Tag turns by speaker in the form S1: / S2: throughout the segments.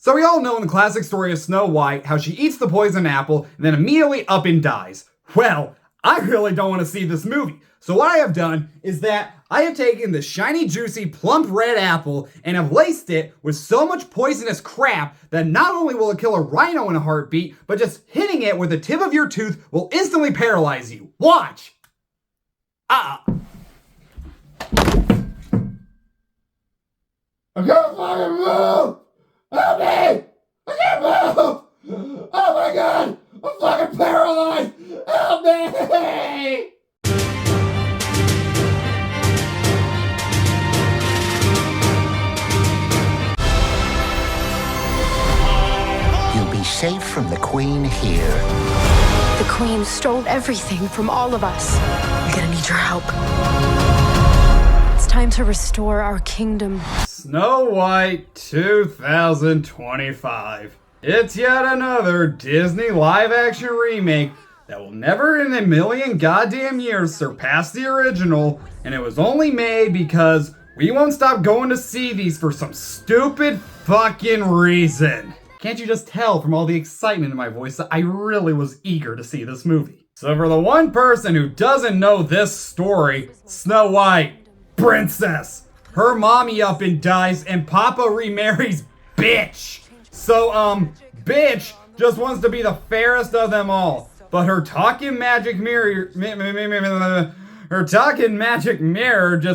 S1: So we all know in the classic story of Snow White how she eats the poison apple and then immediately up and dies. Well, I really don't want to see this movie. So what I have done is that I have taken the shiny, juicy, plump red apple and have laced it with so much poisonous crap that not only will it kill a rhino in a heartbeat, but just hitting it with the tip of your tooth will instantly paralyze you. Watch! I can't fucking move! Help me! I can't move! Oh my god! I'm fucking paralyzed! Help me!
S2: You'll be safe from the Queen here.
S3: The Queen stole everything from all of us. We're gonna need your help. It's time to restore our kingdom.
S1: Snow White 2025. It's yet another Disney live-action remake that will never in a million goddamn years surpass the original, and it was only made because we won't stop going to see these for some stupid fucking reason. Can't you just tell from all the excitement in my voice that I really was eager to see this movie? So for the one person who doesn't know this story, Snow White, princess, her mommy up and dies and Papa remarries bitch. So bitch just wants to be the fairest of them all. But her talking magic mirror just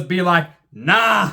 S1: be like, nah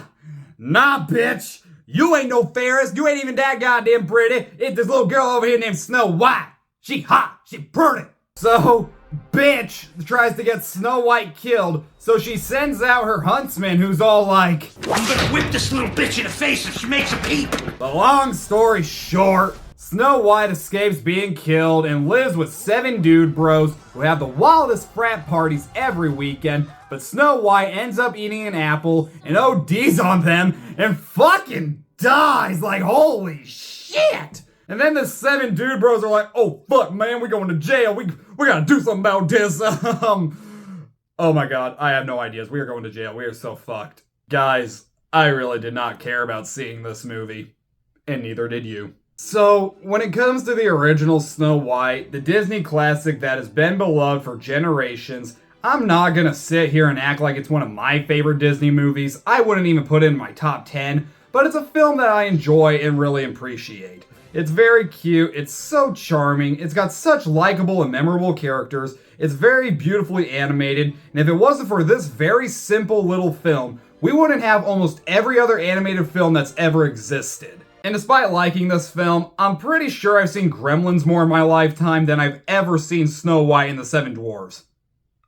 S1: bitch. You ain't no fairest. You ain't even that goddamn pretty. It's this little girl over here named Snow White. She hot. She pretty. So, bitch tries to get Snow White killed. So she sends out her huntsman who's all like,
S4: I'm gonna whip this little bitch in the face if she makes a peep.
S1: The long story short, Snow White escapes being killed and lives with 7 dude bros who have the wildest frat parties every weekend, but Snow White ends up eating an apple and ODs on them and fucking dies like holy shit! And then the 7 dude bros are like, oh fuck man, we going to jail, we gotta do something about this. Oh my god, I have no ideas, we are going to jail, we are so fucked. Guys, I really did not care about seeing this movie, and neither did you. So, when it comes to the original Snow White, the Disney classic that has been beloved for generations, I'm not gonna sit here and act like it's one of my favorite Disney movies. I wouldn't even put it in my top 10, but it's a film that I enjoy and really appreciate. It's very cute, it's so charming, it's got such likable and memorable characters, it's very beautifully animated, and if it wasn't for this very simple little film, we wouldn't have almost every other animated film that's ever existed. And despite liking this film, I'm pretty sure I've seen Gremlins more in my lifetime than I've ever seen Snow White and the 7 Dwarves.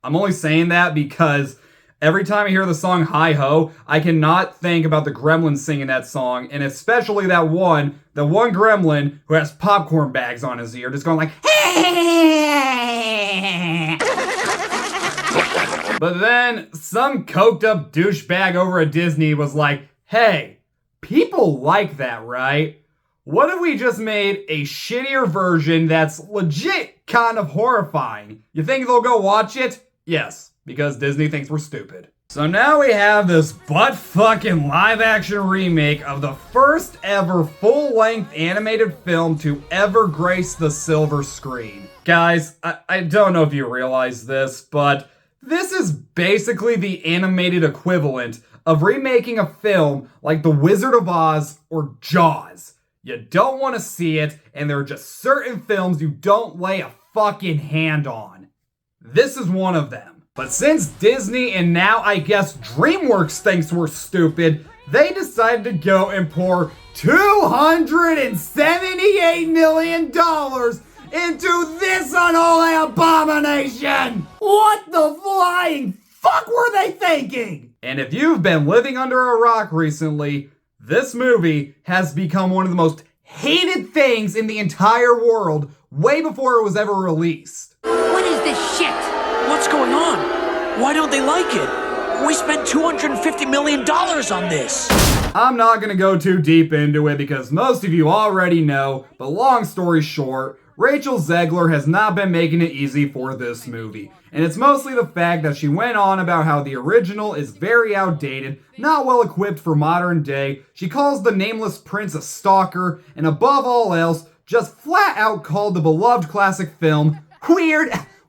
S1: I'm only saying that because every time I hear the song Hi Ho, I cannot think about the Gremlins singing that song, and especially the one Gremlin who has popcorn bags on his ear, just going like, But then some coked up douchebag over at Disney was like, hey, people like that, right? What if we just made a shittier version that's legit kind of horrifying? You think they'll go watch it? Yes, because Disney thinks we're stupid. So now we have this butt-fucking live-action remake of the first ever full-length animated film to ever grace the silver screen. Guys, I don't know if you realize this, but this is basically the animated equivalent of remaking a film like The Wizard of Oz or Jaws. You don't want to see it, and there are just certain films you don't lay a fucking hand on. This is one of them. But since Disney and now I guess DreamWorks thinks we're stupid, they decided to go and pour $278 million into this unholy abomination! What the flying fuck were they thinking? And if you've been living under a rock recently, this movie has become one of the most hated things in the entire world way before it was ever released.
S4: What is this shit? What's going on? Why don't they like it? We spent $250 million on this.
S1: I'm not gonna go too deep into it because most of you already know, but long story short, Rachel Zegler has not been making it easy for this movie. And it's mostly the fact that she went on about how the original is very outdated, not well equipped for modern day, she calls the nameless prince a stalker, and above all else, just flat out called the beloved classic film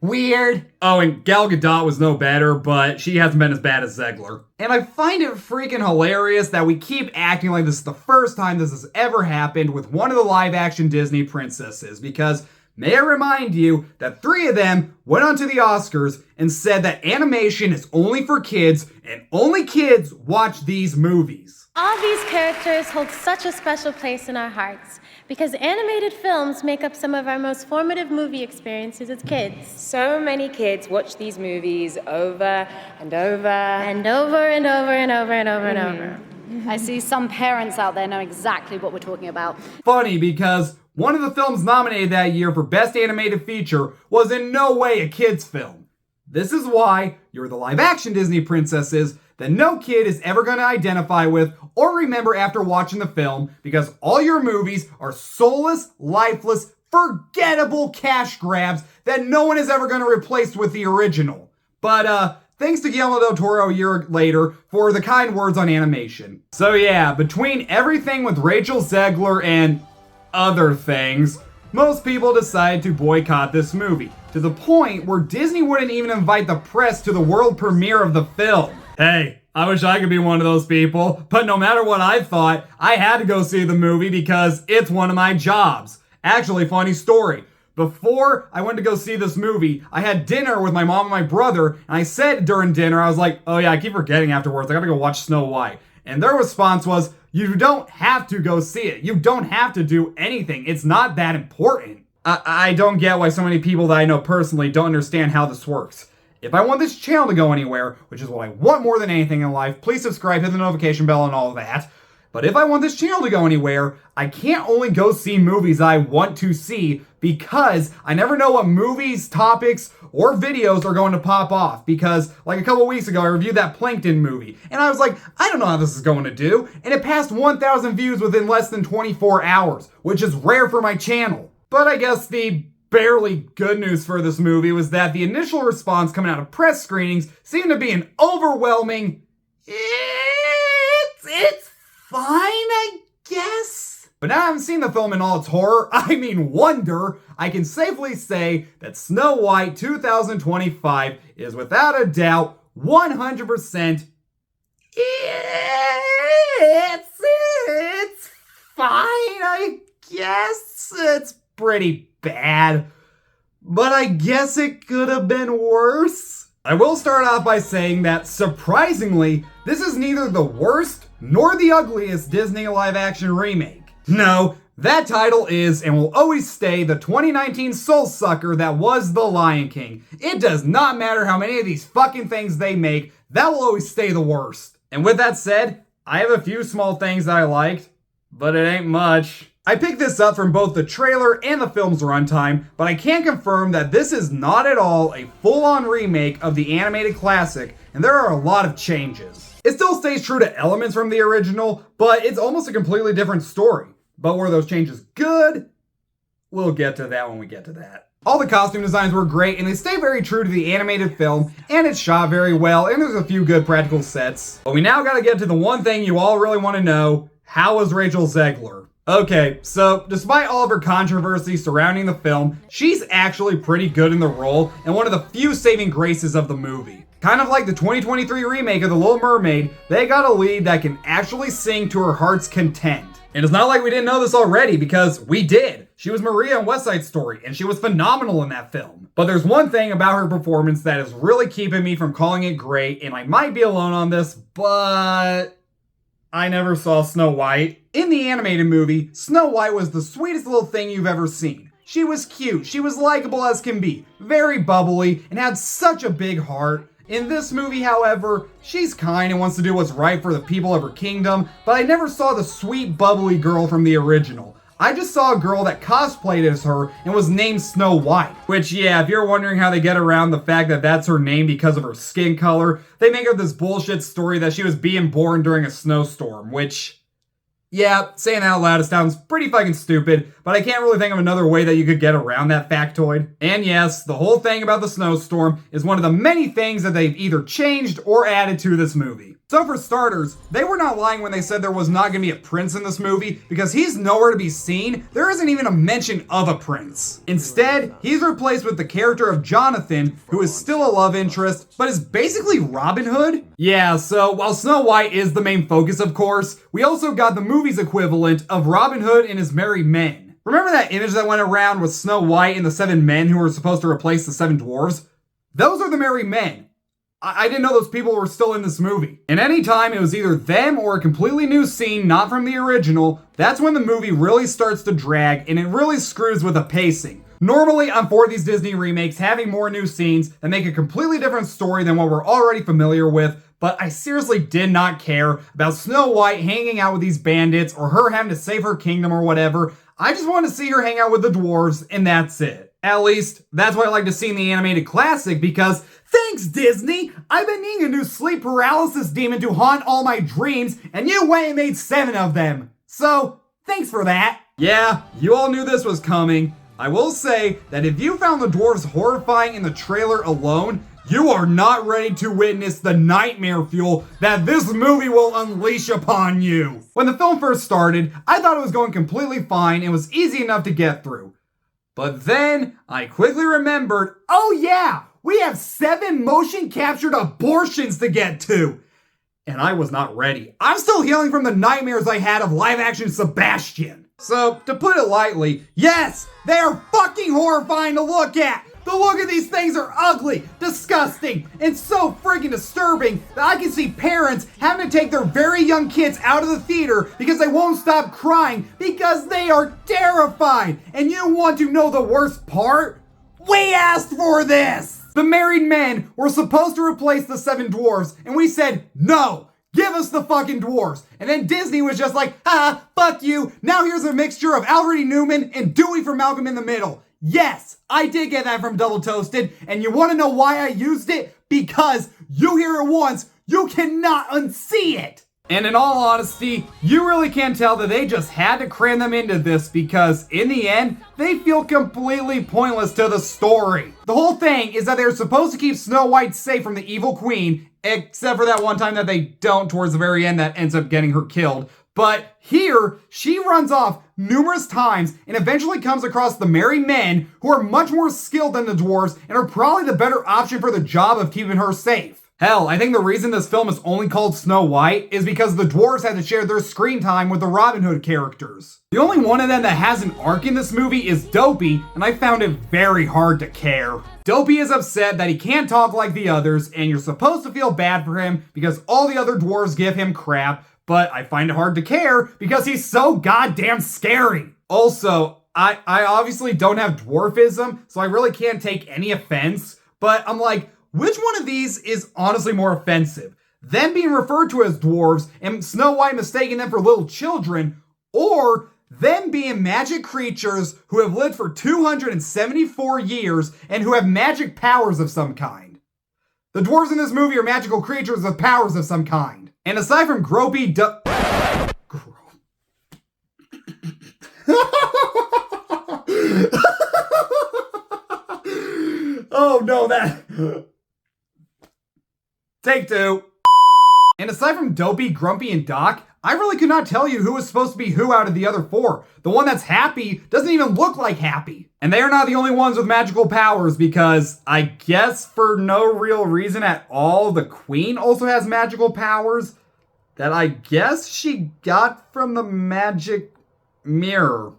S1: weird. Oh, and Gal Gadot was no better, but she hasn't been as bad as Zegler. And I find it freaking hilarious that we keep acting like this is the first time this has ever happened with one of the live-action Disney princesses, because may I remind you that 3 of them went onto the Oscars and said that animation is only for kids, and only kids watch these movies.
S5: All these characters hold such a special place in our hearts because animated films make up some of our most formative movie experiences as kids.
S6: So many kids watch these movies over and over.
S5: And over and over and over and over and over.
S7: I see some parents out there know exactly what we're talking about.
S1: Funny because one of the films nominated that year for Best Animated Feature was in no way a kid's film. This is why you're the live-action Disney princesses that no kid is ever going to identify with or remember after watching the film, because all your movies are soulless, lifeless, forgettable cash grabs that no one is ever going to replace with the original. But thanks to Guillermo del Toro a year later for the kind words on animation. So yeah, between everything with Rachel Zegler and other things, most people decided to boycott this movie, to the point where Disney wouldn't even invite the press to the world premiere of the film. Hey, I wish I could be one of those people, but no matter what I thought, I had to go see the movie because it's one of my jobs. Actually, funny story. Before I went to go see this movie, I had dinner with my mom and my brother, and I said during dinner, I was like, oh yeah, I keep forgetting afterwards, I gotta go watch Snow White. And their response was, you don't have to go see it. You don't have to do anything. It's not that important. I don't get why so many people that I know personally don't understand how this works. If I want this channel to go anywhere, which is what I want more than anything in life, please subscribe, hit the notification bell and all of that. But if I want this channel to go anywhere, I can't only go see movies I want to see because I never know what movies, topics, or videos are going to pop off. Because like a couple weeks ago, I reviewed that Plankton movie, and I was like, I don't know how this is going to do, and it passed 1,000 views within less than 24 hours, which is rare for my channel. But I guess the barely good news for this movie was that the initial response coming out of press screenings seemed to be an overwhelming, it's fine, I guess. But now I haven't seen the film in all its horror, I mean wonder, I can safely say that Snow White 2025 is without a doubt 100% it's fine, I guess. It's pretty bad, but I guess it could have been worse. I will start off by saying that, surprisingly, this is neither the worst nor the ugliest Disney live-action remake. No, that title is and will always stay the 2019 soul sucker that was The Lion King. It does not matter how many of these fucking things they make, that will always stay the worst. And with that said, I have a few small things that I liked, but it ain't much. I picked this up from both the trailer and the film's runtime, but I can confirm that this is not at all a full-on remake of the animated classic, and there are a lot of changes. It still stays true to elements from the original, but it's almost a completely different story. But were those changes good? We'll get to that when we get to that. All the costume designs were great, and they stay very true to the animated film, and it's shot very well, and there's a few good practical sets. But we now gotta get to the one thing you all really want to know: how was Rachel Zegler? Okay, so despite all of her controversy surrounding the film, she's actually pretty good in the role and one of the few saving graces of the movie. Kind of like the 2023 remake of The Little Mermaid, they got a lead that can actually sing to her heart's content. And it's not like we didn't know this already, because we did. She was Maria in West Side Story, and she was phenomenal in that film. But there's one thing about her performance that is really keeping me from calling it great, and I might be alone on this, but I never saw Snow White. In the animated movie, Snow White was the sweetest little thing you've ever seen. She was cute, she was likable as can be, very bubbly, and had such a big heart. In this movie, however, she's kind and wants to do what's right for the people of her kingdom, but I never saw the sweet, bubbly girl from the original. I just saw a girl that cosplayed as her and was named Snow White. Which, yeah, if you're wondering how they get around the fact that that's her name because of her skin color, they make up this bullshit story that she was being born during a snowstorm, which Yeah, saying that out loud sounds pretty fucking stupid, but I can't really think of another way that you could get around that factoid. And yes, the whole thing about the snowstorm is one of the many things that they've either changed or added to this movie. So for starters, they were not lying when they said there was not going to be a prince in this movie, because he's nowhere to be seen. There isn't even a mention of a prince. Instead, he's replaced with the character of Jonathan, who is still a love interest, but is basically Robin Hood. Yeah, so while Snow White is the main focus, of course, we also got the movie's equivalent of Robin Hood and his merry men. Remember that image that went around with Snow White and the 7 men who were supposed to replace the 7 dwarves? Those are the merry men. I didn't know those people were still in this movie. And anytime it was either them or a completely new scene not from the original, that's when the movie really starts to drag and it really screws with the pacing. Normally, I'm for these Disney remakes having more new scenes that make a completely different story than what we're already familiar with, but I seriously did not care about Snow White hanging out with these bandits or her having to save her kingdom or whatever. I just wanted to see her hang out with the dwarves, and that's it. At least, that's what I like to see in the animated classic, because thanks, Disney! I've been needing a new sleep paralysis demon to haunt all my dreams, and you went and made 7 of them. So, thanks for that. Yeah, you all knew this was coming. I will say that if you found the dwarves horrifying in the trailer alone, you are not ready to witness the nightmare fuel that this movie will unleash upon you. When the film first started, I thought it was going completely fine and was easy enough to get through. But then, I quickly remembered, oh yeah, we have 7 motion captured abortions to get to. And I was not ready. I'm still healing from the nightmares I had of live action Sebastian. So, to put it lightly, yes, they are fucking horrifying to look at. The look of these things are ugly, disgusting, and so freaking disturbing that I can see parents having to take their very young kids out of the theater because they won't stop crying because they are terrified. And you want to know the worst part? We asked for this! The married men were supposed to replace the 7 dwarves, and we said, no, give us the fucking dwarves. And then Disney was just like, fuck you. Now here's a mixture of Alfred E. Newman and Dewey from Malcolm in the Middle. Yes, I did get that from Double Toasted, and you want to know why I used it? Because you hear it once, you cannot unsee it! And in all honesty, you really can't tell that they just had to cram them into this because, in the end, they feel completely pointless to the story. The whole thing is that they're supposed to keep Snow White safe from the evil queen, except for that one time that they don't towards the very end that ends up getting her killed. But here, she runs off numerous times and eventually comes across the merry men who are much more skilled than the dwarves and are probably the better option for the job of keeping her safe. Hell, I think the reason this film is only called Snow White is because the dwarves had to share their screen time with the Robin Hood characters. The only one of them that has an arc in this movie is Dopey, and I found it very hard to care. Dopey is upset that he can't talk like the others, and you're supposed to feel bad for him because all the other dwarves give him crap, but I find it hard to care because he's so goddamn scary. Also, I obviously don't have dwarfism, so I really can't take any offense, but I'm like, which one of these is honestly more offensive? Them being referred to as dwarves and Snow White mistaking them for little children, or them being magic creatures who have lived for 274 years and who have magic powers of some kind? The dwarves in this movie are magical creatures with powers of some kind. And aside from gropey oh no, that... Take 2. And aside from Dopey, Grumpy, and Doc, I really could not tell you who was supposed to be who out of the other 4. The one that's Happy doesn't even look like Happy. And they are not the only ones with magical powers because I guess for no real reason at all, the Queen also has magical powers that I guess she got from the magic mirror.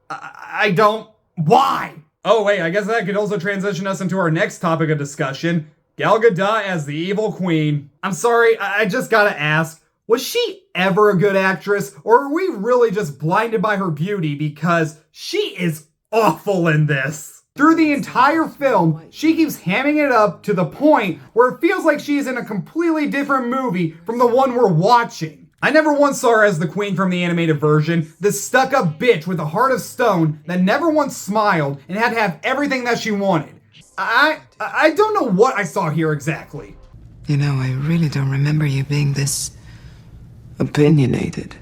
S1: I don't... Why? Oh wait, I guess that could also transition us into our next topic of discussion. Gal Gadot as the evil queen. I'm sorry, I just gotta ask, was she ever a good actress, or are we really just blinded by her beauty because she is awful in this? Through the entire film, she keeps hamming it up to the point where it feels like she is in a completely different movie from the one we're watching. I never once saw her as the queen from the animated version, this stuck-up bitch with a heart of stone that never once smiled and had to have everything that she wanted. I don't know what I saw here exactly.
S8: You know, I really don't remember you being this opinionated.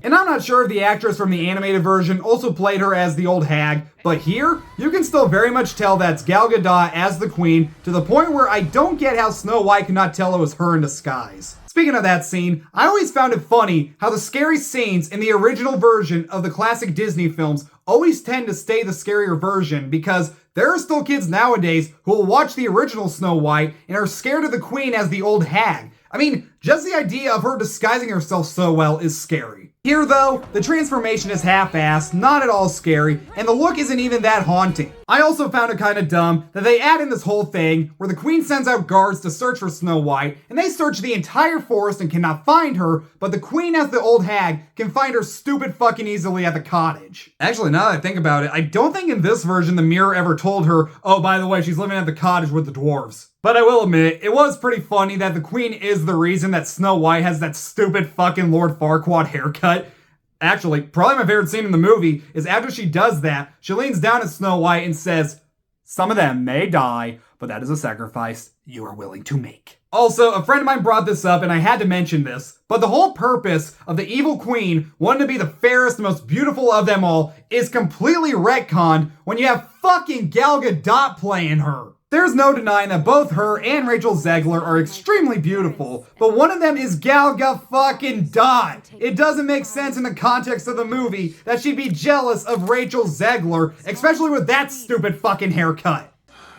S1: And I'm not sure if the actress from the animated version also played her as the old hag, but here, you can still very much tell that's Gal Gadot as the queen, to the point where I don't get how Snow White could not tell it was her in disguise. Speaking of that scene, I always found it funny how the scary scenes in the original version of the classic Disney films always tend to stay the scarier version, because there are still kids nowadays who will watch the original Snow White and are scared of the queen as the old hag. I mean, just the idea of her disguising herself so well is scary. Here though, the transformation is half-assed, not at all scary, and the look isn't even that haunting. I also found it kind of dumb that they add in this whole thing where the queen sends out guards to search for Snow White, and they search the entire forest and cannot find her, but the queen as the old hag can find her stupid fucking easily at the cottage. Actually, now that I think about it, I don't think in this version the mirror ever told her, oh, by the way, she's living at the cottage with the dwarves. But I will admit, it was pretty funny that the queen is the reason that Snow White has that stupid fucking Lord Farquaad haircut. Actually, probably my favorite scene in the movie is after she does that, she leans down at Snow White and says, "Some of them may die, but that is a sacrifice you are willing to make." Also, a friend of mine brought this up and I had to mention this, but the whole purpose of the evil queen wanting to be the fairest, most beautiful of them all is completely retconned when you have fucking Gal Gadot playing her. There's no denying that both her and Rachel Zegler are extremely beautiful, but one of them is Gal Gadot. It doesn't make sense in the context of the movie that she'd be jealous of Rachel Zegler, especially with that stupid fucking haircut.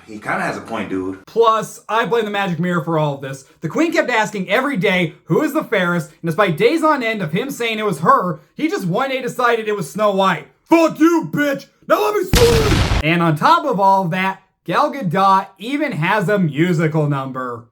S8: He kind of has a point, dude.
S1: Plus, I blame the magic mirror for all of this. The queen kept asking every day who is the fairest, and despite days on end of him saying it was her, he just one day decided it was Snow White. Fuck you, bitch! Now let me swim! And on top of all of that, Gal Gadot even has a musical number.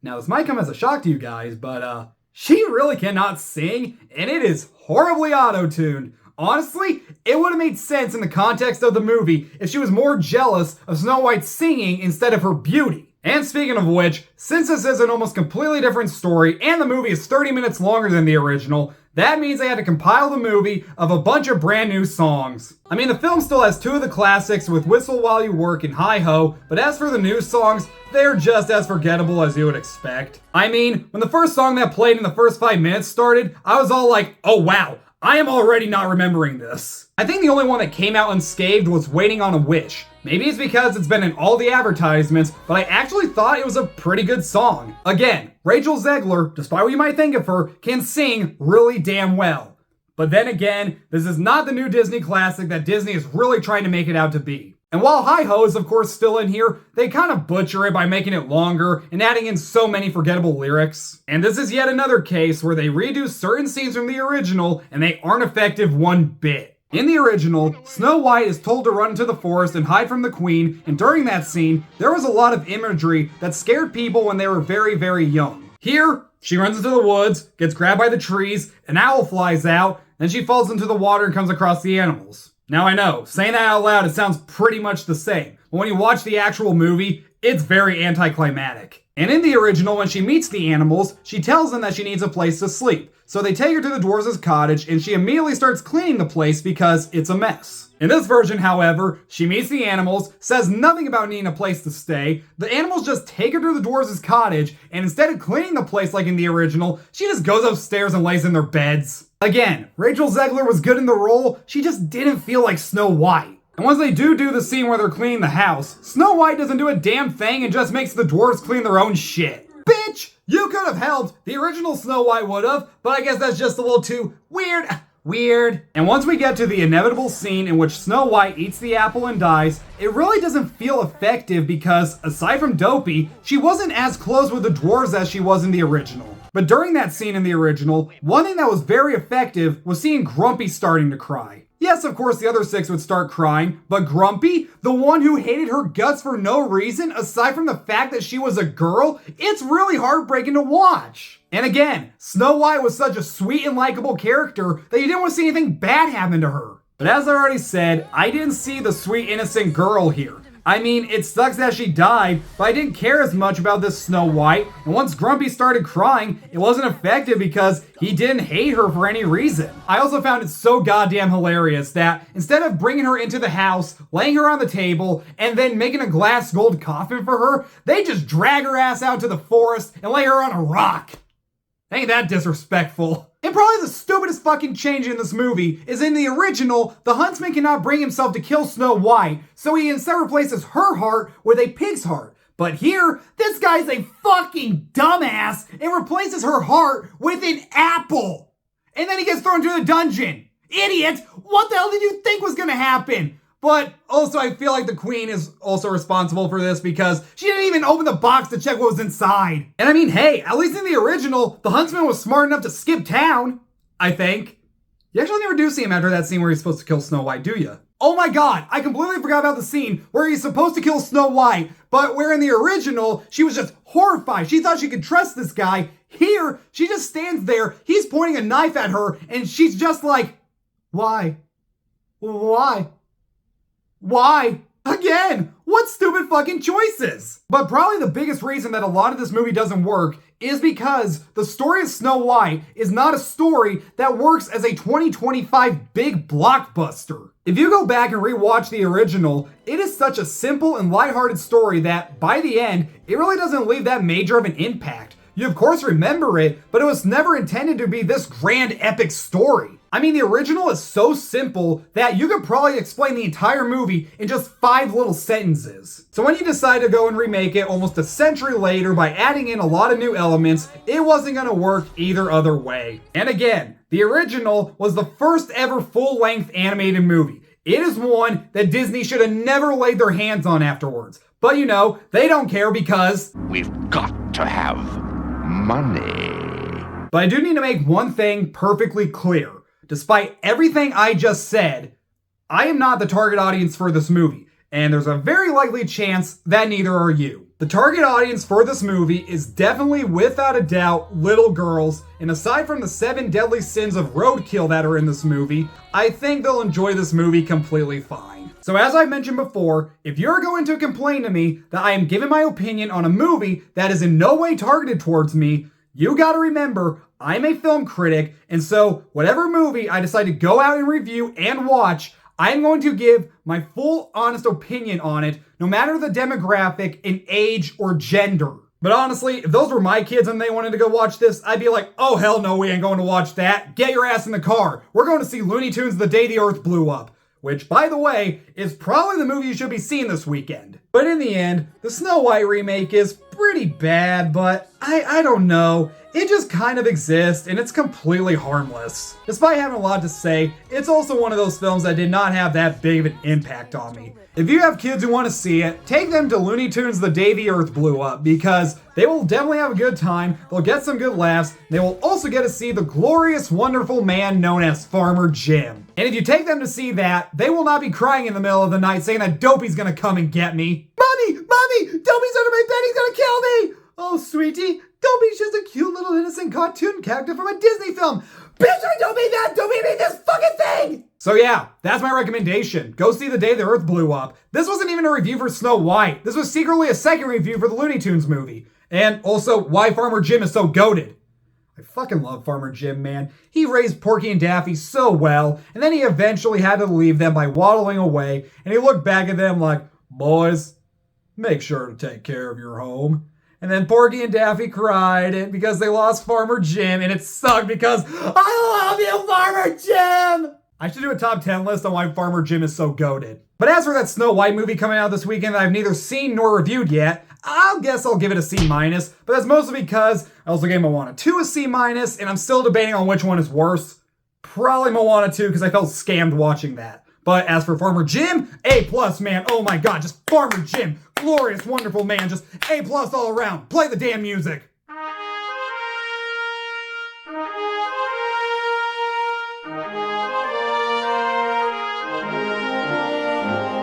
S1: Now this might come as a shock to you guys, but she really cannot sing, and it is horribly auto-tuned. Honestly, it would have made sense in the context of the movie if she was more jealous of Snow White's singing instead of her beauty. And speaking of which, since this is an almost completely different story and the movie is 30 minutes longer than the original, that means they had to compile the movie of a bunch of brand new songs. I mean, the film still has two of the classics with Whistle While You Work and Hi Ho, but as for the new songs, they're just as forgettable as you would expect. I mean, when the first song that played in the first 5 minutes started, I was all like, oh wow, I am already not remembering this. I think the only one that came out unscathed was Waiting on a Wish. Maybe it's because it's been in all the advertisements, but I actually thought it was a pretty good song. Again, Rachel Zegler, despite what you might think of her, can sing really damn well. But then again, this is not the new Disney classic that Disney is really trying to make it out to be. And while Hi Ho is of course still in here, they kind of butcher it by making it longer and adding in so many forgettable lyrics. And this is yet another case where they redo certain scenes from the original and they aren't effective one bit. In the original, Snow White is told to run into the forest and hide from the queen, and during that scene, there was a lot of imagery that scared people when they were very, very young. Here, she runs into the woods, gets grabbed by the trees, an owl flies out, then she falls into the water and comes across the animals. Now I know, saying that out loud, it sounds pretty much the same, but when you watch the actual movie, it's very anticlimactic. And in the original, when she meets the animals, she tells them that she needs a place to sleep. So they take her to the dwarves' cottage and she immediately starts cleaning the place because it's a mess. In this version, however, she meets the animals, says nothing about needing a place to stay. The animals just take her to the dwarves' cottage, and instead of cleaning the place like in the original, she just goes upstairs and lays in their beds. Again, Rachel Zegler was good in the role, she just didn't feel like Snow White. And once they do the scene where they're cleaning the house, Snow White doesn't do a damn thing and just makes the dwarves clean their own shit. Bitch! You could have helped. The original Snow White would have, but I guess that's just a little too weird. And once we get to the inevitable scene in which Snow White eats the apple and dies, it really doesn't feel effective because, aside from Dopey, she wasn't as close with the dwarves as she was in the original. But during that scene in the original, one thing that was very effective was seeing Grumpy starting to cry. Yes, of course, the other 6 would start crying, but Grumpy, the one who hated her guts for no reason, aside from the fact that she was a girl, it's really heartbreaking to watch. And again, Snow White was such a sweet and likable character that you didn't want to see anything bad happen to her. But as I already said, I didn't see the sweet innocent girl here. I mean, it sucks that she died, but I didn't care as much about this Snow White, and once Grumpy started crying, it wasn't effective because he didn't hate her for any reason. I also found it so goddamn hilarious that instead of bringing her into the house, laying her on the table, and then making a glass gold coffin for her, they just drag her ass out to the forest and lay her on a rock. Ain't that disrespectful. And probably the stupidest fucking change in this movie is in the original, the huntsman cannot bring himself to kill Snow White, so he instead replaces her heart with a pig's heart. But here, this guy's a fucking dumbass and replaces her heart with an apple. And then he gets thrown into the dungeon. Idiot! What the hell did you think was gonna happen? But also, I feel like the queen is also responsible for this because she didn't even open the box to check what was inside. And I mean, hey, at least in the original, the huntsman was smart enough to skip town, I think. You actually never do see him after that scene where he's supposed to kill Snow White, do you? Oh my god, I completely forgot about the scene where he's supposed to kill Snow White, but where in the original, she was just horrified. She thought she could trust this guy. Here, she just stands there, he's pointing a knife at her, and she's just like, why? Why? Why? Again, what stupid fucking choices? But probably the biggest reason that a lot of this movie doesn't work is because the story of Snow White is not a story that works as a 2025 big blockbuster. If you go back and rewatch the original, it is such a simple and lighthearted story that, by the end, it really doesn't leave that major of an impact. You of course remember it, but it was never intended to be this grand epic story. I mean, the original is so simple that you could probably explain the entire movie in just 5 little sentences. So when you decide to go and remake it almost a century later by adding in a lot of new elements, it wasn't gonna work either other way. And again, the original was the first ever full-length animated movie. It is one that Disney should have never laid their hands on afterwards. But you know, they don't care because
S2: We've got to have money.
S1: But I do need to make one thing perfectly clear. Despite everything I just said, I am not the target audience for this movie, and there's a very likely chance that neither are you. The target audience for this movie is definitely, without a doubt, little girls, and aside from the 7 deadly sins of roadkill that are in this movie, I think they'll enjoy this movie completely fine. So as I mentioned before, if you're going to complain to me that I am giving my opinion on a movie that is in no way targeted towards me, you gotta remember, I'm a film critic, and so whatever movie I decide to go out and review and watch, I'm going to give my full honest opinion on it, no matter the demographic in age or gender. But honestly, if those were my kids and they wanted to go watch this, I'd be like, oh hell no, we ain't going to watch that. Get your ass in the car. We're going to see Looney Tunes The Day the Earth Blew Up. Which, by the way, is probably the movie you should be seeing this weekend. But in the end, the Snow White remake is pretty bad, but I don't know. It just kind of exists, and it's completely harmless. Despite having a lot to say, it's also one of those films that did not have that big of an impact on me. If you have kids who want to see it, take them to Looney Tunes The Day the Earth Blew Up, because they will definitely have a good time, they'll get some good laughs, they will also get to see the glorious, wonderful man known as Farmer Jim. And if you take them to see that, they will not be crying in the middle of the night saying that Dopey's gonna come and get me. Mommy! Mommy! Dopey's under my bed, he's gonna kill me! Oh, sweetie, Dopey's just a cute little innocent cartoon character from a Disney film. Bitch, I don't mean that! Don't mean this fucking thing! So yeah, that's my recommendation. Go see The Day the Earth Blew Up. This wasn't even a review for Snow White. This was secretly a second review for the Looney Tunes movie. And also, why Farmer Jim is so goated. I fucking love Farmer Jim, man. He raised Porky and Daffy so well, and then he eventually had to leave them by waddling away, and he looked back at them like, boys, make sure to take care of your home. And then Porky and Daffy cried because they lost Farmer Jim, and it sucked because I love you, Farmer Jim! I should do a top 10 list on why Farmer Jim is so goated. But as for that Snow White movie coming out this weekend that I've neither seen nor reviewed yet, I guess I'll give it a C-, but that's mostly because I also gave Moana 2 a C-, and I'm still debating on which one is worse. Probably Moana 2 because I felt scammed watching that. But as for Farmer Jim, A+, man, oh my god, just Farmer Jim, glorious, wonderful man, just A+ all around. Play the damn music.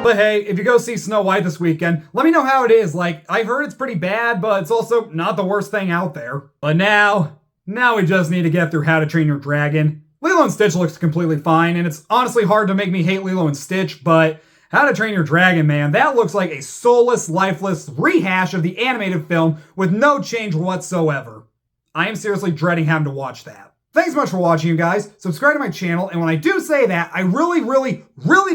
S1: But hey, if you go see Snow White this weekend, let me know how it is. Like, I've heard it's pretty bad, but it's also not the worst thing out there. But now we just need to get through How to Train Your Dragon. Lilo and Stitch looks completely fine, and it's honestly hard to make me hate Lilo and Stitch, but How to Train Your Dragon, man, that looks like a soulless, lifeless rehash of the animated film with no change whatsoever. I am seriously dreading having to watch that. Thanks so much for watching, you guys. Subscribe to my channel, and when I do say that, I really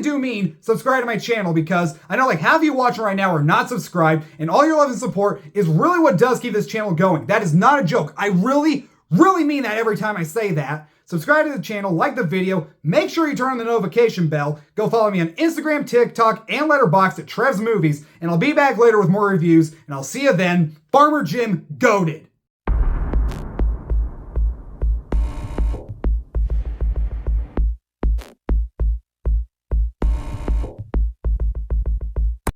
S1: do mean subscribe to my channel, because I know like half of you watching right now are not subscribed, and all your love and support is really what does keep this channel going. That is not a joke. I really Really mean that every time I say that. Subscribe to the channel, like the video, make sure you turn on the notification bell, go follow me on Instagram, TikTok, and Letterboxd at Trev's Movies, and I'll be back later with more reviews, and I'll see you then. Farmer Jim goated.